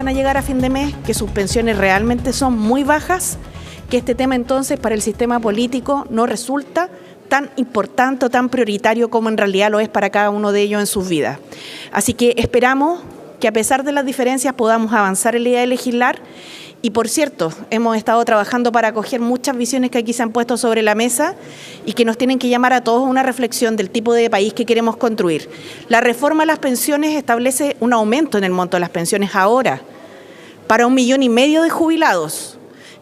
van a llegar a fin de mes, que sus pensiones realmente son muy bajas, que este tema entonces para el sistema político no resulta tan importante o tan prioritario como en realidad lo es para cada uno de ellos en sus vidas. Así que esperamos que a pesar de las diferencias podamos avanzar en la idea de legislar. Y por cierto, hemos estado trabajando para acoger muchas visiones que aquí se han puesto sobre la mesa y que nos tienen que llamar a todos a una reflexión del tipo de país que queremos construir. La reforma a las pensiones establece un aumento en el monto de las pensiones ahora para 1,5 millones de jubilados,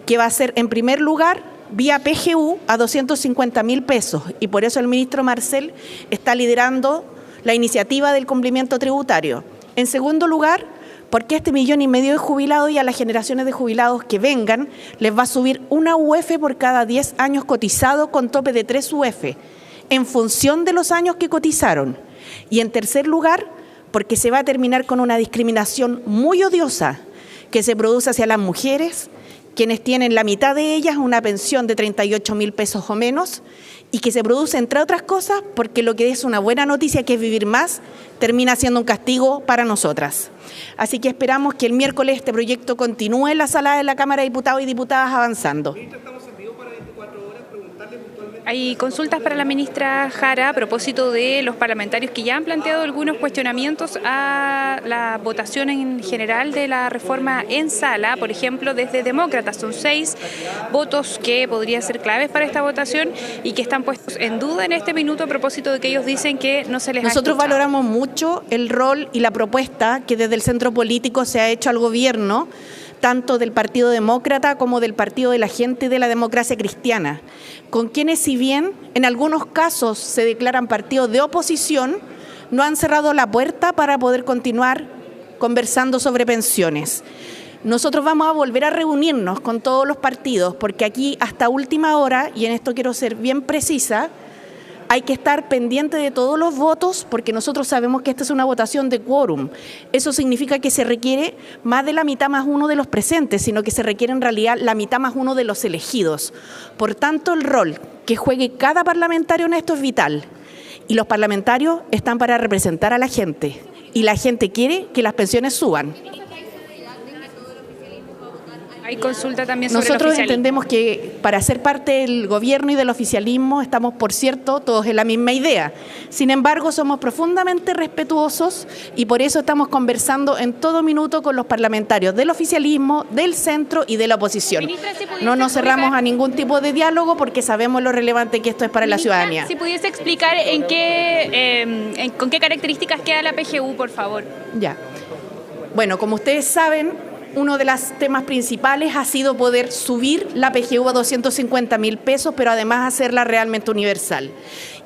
que va a ser en primer lugar vía PGU a 250.000 pesos. Y por eso el ministro Marcel está liderando la iniciativa del cumplimiento tributario. En segundo lugar, porque este 1,5 millones de jubilados y a las generaciones de jubilados que vengan les va a subir una UF por cada 10 años cotizado con tope de 3 UF en función de los años que cotizaron. Y en tercer lugar, porque se va a terminar con una discriminación muy odiosa que se produce hacia las mujeres, quienes tienen la mitad de ellas una pensión de 38.000 pesos o menos, y que se produce, entre otras cosas, porque lo que es una buena noticia, que es vivir más, termina siendo un castigo para nosotras. Así que esperamos que el miércoles este proyecto continúe en la sala de la Cámara de Diputados y Diputadas avanzando. Hay consultas para la ministra Jara a propósito de los parlamentarios que ya han planteado algunos cuestionamientos a la votación en general de la reforma en sala. Por ejemplo, desde Demócratas son 6 votos que podrían ser claves para esta votación y que están puestos en duda en este minuto a propósito de que ellos dicen que no se les ha escuchado. Nosotros valoramos mucho el rol y la propuesta que desde el centro político se ha hecho al gobierno, tanto del Partido Demócrata como del Partido de la Gente y de la Democracia Cristiana, con quienes, si bien en algunos casos se declaran partidos de oposición, no han cerrado la puerta para poder continuar conversando sobre pensiones. Nosotros vamos a volver a reunirnos con todos los partidos, porque aquí hasta última hora, y en esto quiero ser bien precisa, hay que estar pendiente de todos los votos porque nosotros sabemos que esta es una votación de quórum. Eso significa que se requiere más de la mitad más uno de los presentes, sino que se requiere en realidad la mitad más uno de los elegidos. Por tanto, el rol que juegue cada parlamentario en esto es vital. Y los parlamentarios están para representar a la gente. Y la gente quiere que las pensiones suban. Hay consulta también sobre Nosotros el oficialismo. entendemos que para ser parte del gobierno y del oficialismo estamos, por cierto, todos en la misma idea. Sin embargo, somos profundamente respetuosos y por eso estamos conversando en todo minuto con los parlamentarios del oficialismo, del centro y de la oposición. Ministra, no nos cerramos a ningún tipo de diálogo porque sabemos lo relevante que esto es para la ciudadanía. Si pudiese explicar con qué características queda la PGU, por favor. Ya. Bueno, como ustedes saben, uno de los temas principales ha sido poder subir la PGU a 250.000 pesos, pero además hacerla realmente universal.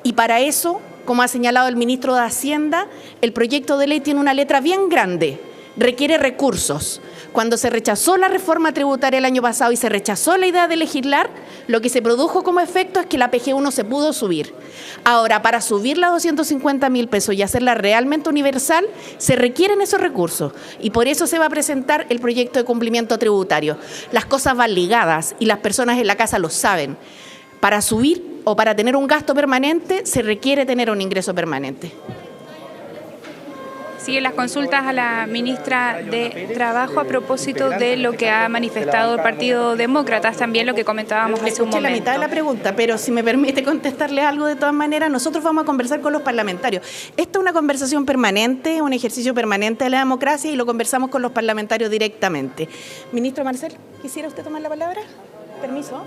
Y para eso, como ha señalado el ministro de Hacienda, el proyecto de ley tiene una letra bien grande, requiere recursos. Cuando se rechazó la reforma tributaria el año pasado y se rechazó la idea de legislar, lo que se produjo como efecto es que la PGU no se pudo subir. Ahora, para subirla a 250.000 pesos y hacerla realmente universal, se requieren esos recursos. Y por eso se va a presentar el proyecto de cumplimiento tributario. Las cosas van ligadas y las personas en la casa lo saben. Para subir o para tener un gasto permanente, se requiere tener un ingreso permanente. Siguen las consultas a la ministra de Trabajo a propósito de lo que ha manifestado el Partido Demócratas, también lo que comentábamos hace un momento. La mitad de la pregunta, pero si me permite contestarle algo de todas maneras, nosotros vamos a conversar con los parlamentarios. Esta es una conversación permanente, un ejercicio permanente de la democracia y lo conversamos con los parlamentarios directamente. Ministro Marcel, ¿quisiera usted tomar la palabra? Permiso.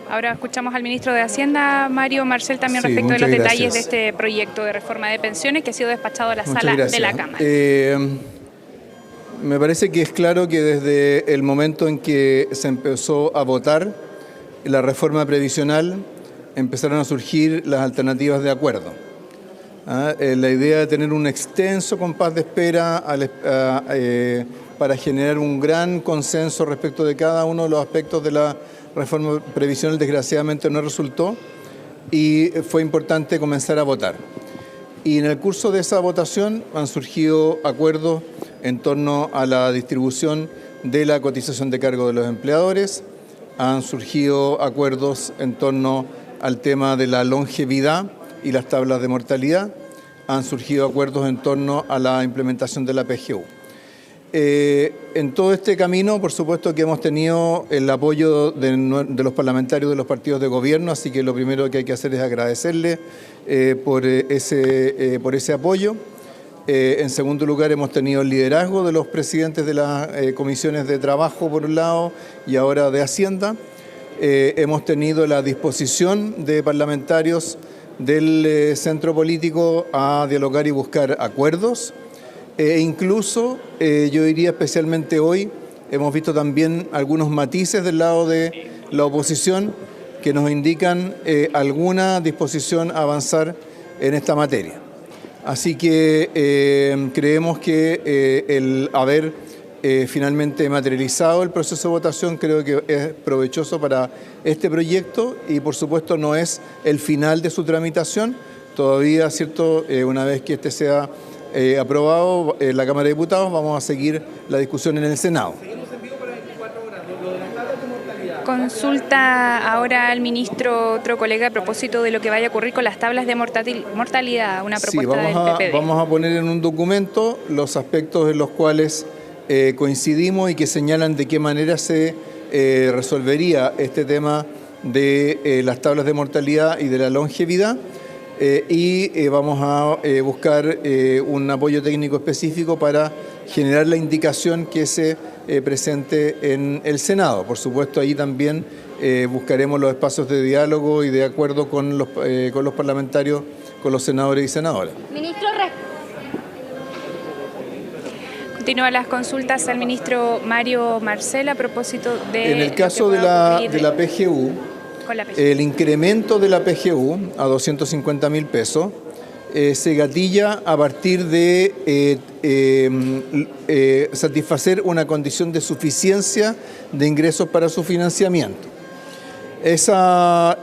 Ahora escuchamos al ministro de Hacienda, Mario Marcel, también respecto de los detalles de este proyecto de reforma de pensiones que ha sido despachado a la sala de la Cámara. Me parece que es claro que desde el momento en que se empezó a votar la reforma previsional, empezaron a surgir las alternativas de acuerdo. La idea de tener un extenso compás de espera para generar un gran consenso respecto de cada uno de los aspectos de la reforma previsional desgraciadamente no resultó y fue importante comenzar a votar. Y en el curso de esa votación han surgido acuerdos en torno a la distribución de la cotización de cargo de los empleadores, han surgido acuerdos en torno al tema de la longevidad y las tablas de mortalidad, han surgido acuerdos en torno a la implementación de la PGU. En todo este camino, por supuesto que hemos tenido el apoyo de los parlamentarios de los partidos de gobierno, así que lo primero que hay que hacer es agradecerles por ese apoyo. En segundo lugar, hemos tenido el liderazgo de los presidentes de las comisiones de trabajo, por un lado, y ahora de Hacienda. Hemos tenido la disposición de parlamentarios del centro político a dialogar y buscar acuerdos. Incluso, yo diría especialmente hoy, hemos visto también algunos matices del lado de la oposición que nos indican alguna disposición a avanzar en esta materia. Así que creemos que el haber finalmente materializado el proceso de votación creo que es provechoso para este proyecto y por supuesto no es el final de su tramitación. Todavía, ¿cierto? Una vez que este sea aprobado en la Cámara de Diputados, vamos a seguir la discusión en el Senado. Consulta ahora al ministro, otro colega, a propósito de lo que vaya a ocurrir con las tablas de mortalidad, una propuesta del PPD. Vamos a poner en un documento los aspectos en los cuales coincidimos y que señalan de qué manera se resolvería este tema de las tablas de mortalidad y de la longevidad. Y vamos a buscar un apoyo técnico específico para generar la indicación que se presente en el Senado. Por supuesto, ahí también buscaremos los espacios de diálogo y de acuerdo con los parlamentarios, con los senadores y senadoras. Ministro, continúan las consultas al ministro Mario Marcel a propósito de... En el caso de la PGU, el incremento de la PGU a 250.000 pesos se gatilla a partir de satisfacer una condición de suficiencia de ingresos para su financiamiento. Esa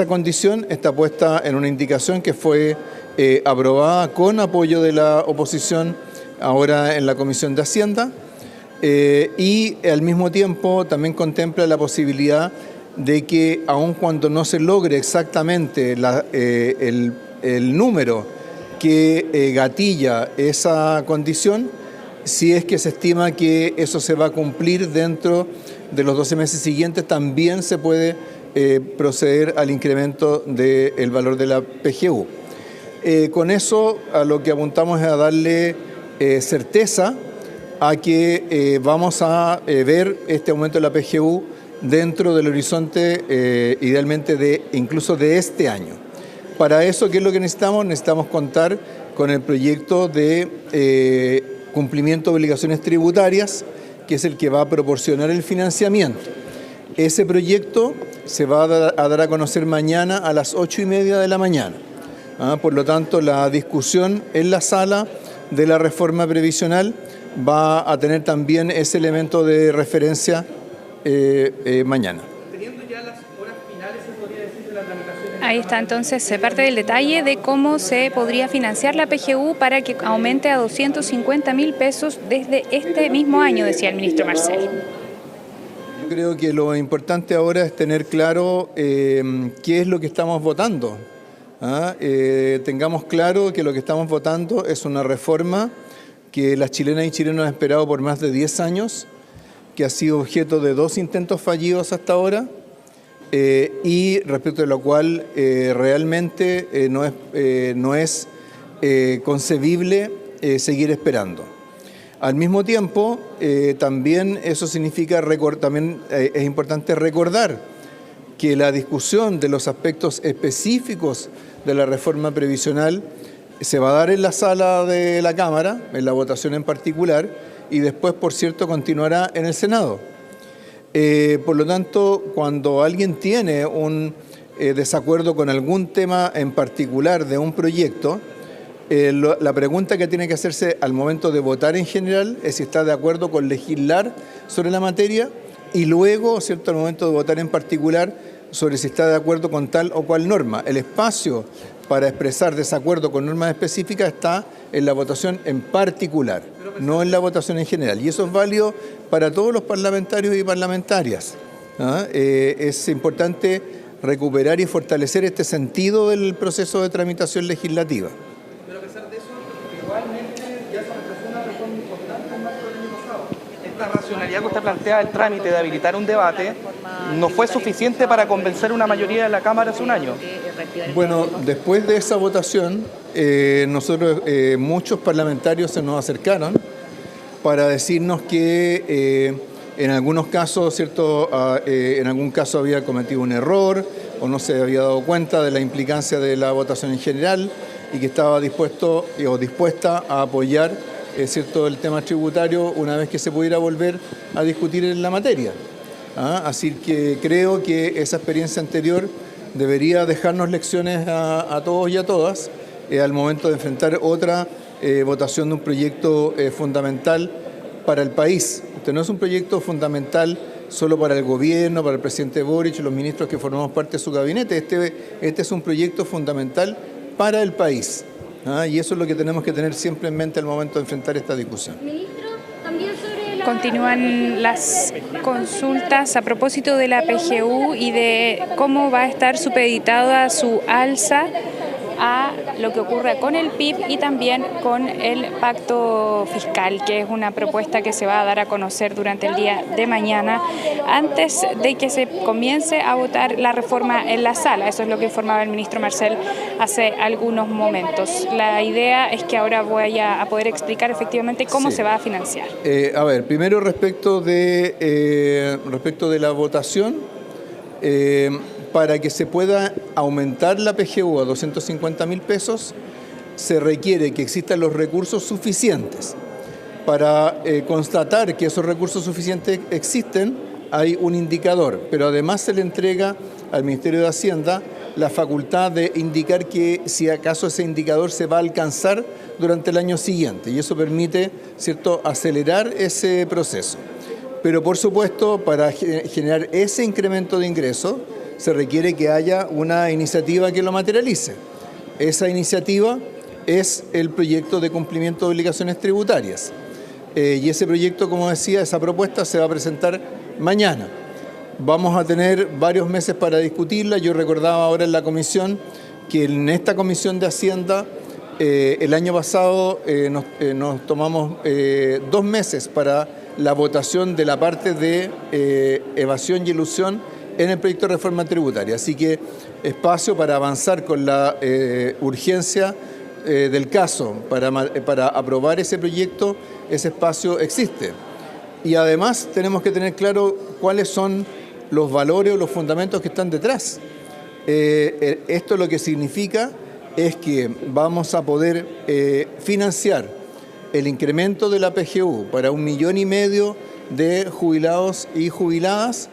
condición está puesta en una indicación que fue aprobada con apoyo de la oposición ahora en la Comisión de Hacienda y al mismo tiempo también contempla la posibilidad de que aun cuando no se logre exactamente el número que gatilla esa condición, si es que se estima que eso se va a cumplir dentro de los 12 meses siguientes, también se puede proceder al incremento del valor de la PGU. Con eso a lo que apuntamos es a darle certeza a que vamos a ver este aumento de la PGU dentro del horizonte idealmente incluso de este año. Para eso, ¿qué es lo que necesitamos? Necesitamos contar con el proyecto de cumplimiento de obligaciones tributarias, que es el que va a proporcionar el financiamiento. Ese proyecto se va a dar a conocer mañana a las 8:30 de la mañana. Por lo tanto, la discusión en la sala de la reforma previsional va a tener también ese elemento de referencia mañana. Teniendo ya las horas finales, ¿se podría decir de la tramitación? Ahí está entonces parte del detalle de cómo se podría financiar la PGU para que aumente a 250.000 pesos desde este mismo año, decía el ministro Marcel. Yo creo que lo importante ahora es tener claro qué es lo que estamos votando. Tengamos claro que lo que estamos votando es una reforma que las chilenas y chilenos han esperado por más de 10 años, que ha sido objeto de 2 intentos fallidos hasta ahora y respecto de lo cual realmente no es concebible seguir esperando. Al mismo tiempo, también eso significa, también es importante recordar que la discusión de los aspectos específicos de la reforma previsional se va a dar en la sala de la Cámara, en la votación en particular, y después, por cierto, continuará en el Senado. Por lo tanto, cuando alguien tiene un desacuerdo con algún tema en particular de un proyecto, la pregunta que tiene que hacerse al momento de votar en general es si está de acuerdo con legislar sobre la materia y luego, ¿cierto?, al momento de votar en particular sobre si está de acuerdo con tal o cual norma. El espacio para expresar desacuerdo con normas específicas está en la votación en particular, no en la votación en general. Y eso es válido para todos los parlamentarios y parlamentarias. Es importante recuperar y fortalecer este sentido del proceso de tramitación legislativa. Pero a pesar de eso, igualmente ya se retrasó una reforma importante en marzo del año pasado. esta racionalidad que usted plantea del trámite de habilitar un debate no fue suficiente para convencer a una mayoría de la Cámara hace un año? Bueno, después de esa votación, muchos parlamentarios se nos acercaron para decirnos que en algunos casos, ¿cierto? En algún caso había cometido un error o no se había dado cuenta de la implicancia de la votación en general y que estaba dispuesto o dispuesta a apoyar ¿cierto? El tema tributario una vez que se pudiera volver a discutir en la materia. Así que creo que esa experiencia anterior debería dejarnos lecciones a todos y a todas al momento de enfrentar otra votación de un proyecto fundamental para el país. Este no es un proyecto fundamental solo para el gobierno, para el presidente Boric y los ministros que formamos parte de su gabinete. Este es un proyecto fundamental para el país. Y eso es lo que tenemos que tener siempre en mente al momento de enfrentar esta discusión. Ministro, también sobre continúan las consultas a propósito de la PGU y de cómo va a estar supeditada su alza a lo que ocurra con el PIB y también con el pacto fiscal, que es una propuesta que se va a dar a conocer durante el día de mañana, antes de que se comience a votar la reforma en la sala. Eso es lo que informaba el ministro Marcel hace algunos momentos. La idea es que ahora voy a poder explicar efectivamente cómo se va a financiar. Primero respecto de la votación, para que se pueda aumentar la PGU a 250.000 pesos, se requiere que existan los recursos suficientes. Para constatar que esos recursos suficientes existen, hay un indicador, pero además se le entrega al Ministerio de Hacienda la facultad de indicar que si acaso ese indicador se va a alcanzar durante el año siguiente, y eso permite, ¿cierto?, acelerar ese proceso. Pero por supuesto, para generar ese incremento de ingresos, se requiere que haya una iniciativa que lo materialice. Esa iniciativa es el proyecto de cumplimiento de obligaciones tributarias. Y ese proyecto, como decía, esa propuesta se va a presentar mañana. Vamos a tener varios meses para discutirla. Yo recordaba ahora en la comisión que en esta comisión de Hacienda el año pasado nos tomamos 2 meses para la votación de la parte de evasión y elusión en el proyecto de reforma tributaria. Así que espacio para avanzar con la urgencia del caso, para aprobar ese proyecto, ese espacio existe. Y además tenemos que tener claro cuáles son los valores o los fundamentos que están detrás. Esto lo que significa es que vamos a poder financiar el incremento de la PGU para 1,5 millones de jubilados y jubiladas,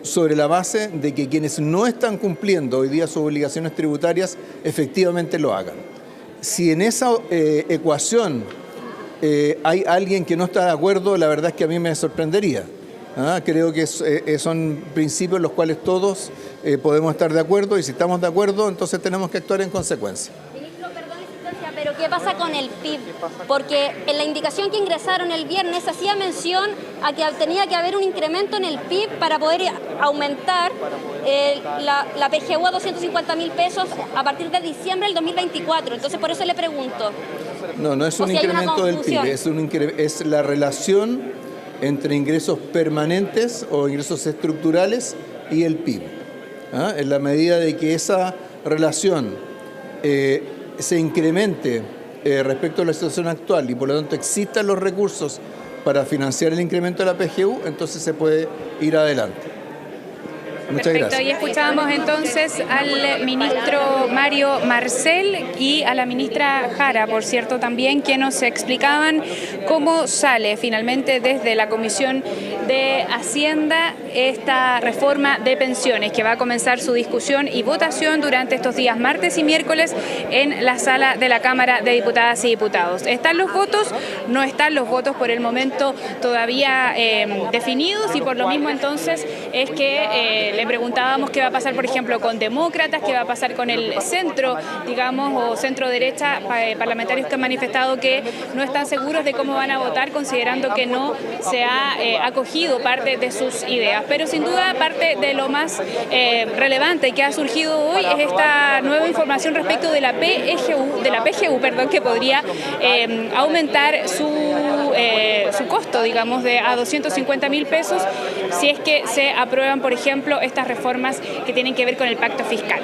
sobre la base de que quienes no están cumpliendo hoy día sus obligaciones tributarias efectivamente lo hagan. Si en esa ecuación hay alguien que no está de acuerdo, la verdad es que a mí me sorprendería. Creo que son principios en los cuales todos podemos estar de acuerdo, y si estamos de acuerdo, entonces tenemos que actuar en consecuencia. Pero ¿qué pasa con el PIB? Porque en la indicación que ingresaron el viernes hacía mención a que tenía que haber un incremento en el PIB para poder aumentar la PGU a 250.000 pesos a partir de diciembre del 2024. Entonces, por eso le pregunto. No es un incremento del PIB, es la relación entre ingresos permanentes o ingresos estructurales y el PIB. En la medida de que esa relación se incremente respecto a la situación actual y por lo tanto existan los recursos para financiar el incremento de la PGU, entonces se puede ir adelante. Muchas gracias. Ahí escuchábamos entonces al ministro Mario Marcel y a la ministra Jara, por cierto, también, que nos explicaban cómo sale finalmente desde la Comisión de Hacienda esta reforma de pensiones, que va a comenzar su discusión y votación durante estos días martes y miércoles en la sala de la Cámara de Diputadas y Diputados. ¿Están los votos? No están los votos por el momento todavía definidos, y por lo mismo entonces es que le preguntábamos qué va a pasar, por ejemplo, con demócratas, qué va a pasar con el centro, digamos, o centro derecha, parlamentarios que han manifestado que no están seguros de cómo van a votar, considerando que no se ha acogido parte de sus ideas. Pero sin duda parte de lo más relevante que ha surgido hoy es esta nueva información respecto de la PGU, que podría aumentar su su costo, digamos, a 250.000 pesos si es que se aprueban, por ejemplo, estas reformas que tienen que ver con el pacto fiscal.